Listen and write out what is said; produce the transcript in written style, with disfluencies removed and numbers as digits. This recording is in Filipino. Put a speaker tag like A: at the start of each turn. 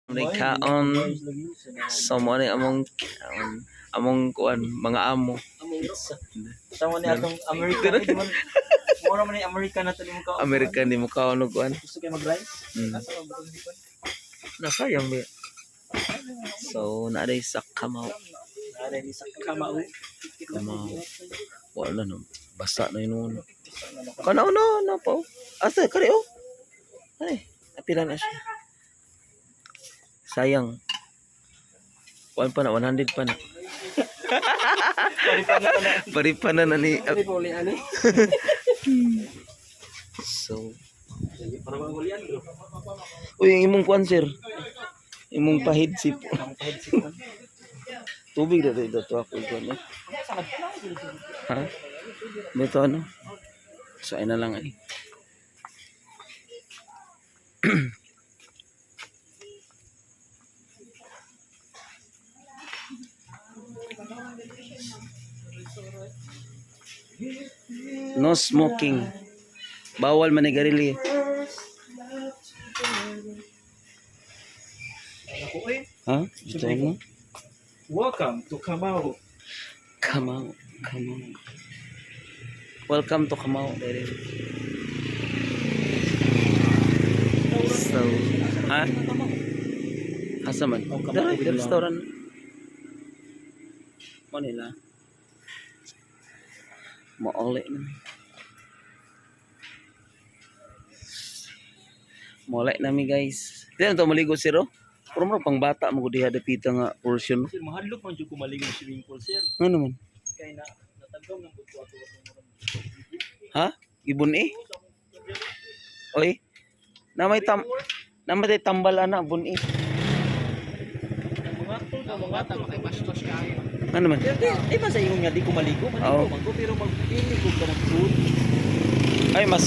A: Kaon so mo ni among kuan mga amo.
B: Tama ni atong American di man. Mura man ni American nato ni mo ka.
A: American di mo kaon og kuan.
B: Gusto kay mag-rice?
A: Asa ba nasayang ba? So na day sa Kamao.
B: Ada ni sa Kamao.
A: Kamao. Wala no. Basa na yun. Kana na po. Asa kare oh. Ay, apila na siya. Sayang. Kuan pa na 100 pa na. Paripan na ni. So,
B: Para mangulian bro.
A: uy, imong kuan sir. Imong pahidsip. Tubig na dito ako kuan eh. Ha? Dito ano? So, ay na lang ay. No smoking. Bawal manigarilyo.
B: Ako eh.
A: Ha? Ito mo?
B: Welcome to Kamao.
A: Kamao. Welcome to Kamao. So, ha? Asa man? Dari restaurant. Manila. Maole na. Molek nami guys. Di na to maligo siro. Pero mo pang bata mo diha dapita nga portion.
B: Sir, mahadlok man jud ko malingon swimming pool sir.
A: Ano man?
B: Kay na natagom ng buto ato
A: Ha? Ibon eh? Oy. Namay tambal ana bun eh.
B: mga ta makay bastos kaayo.
A: Ano man?
B: Di ba sa ingon nga di ko maligo?
A: Oo.
B: Maligo man ko pero mag-inig ko ka ng food.
A: Ay mas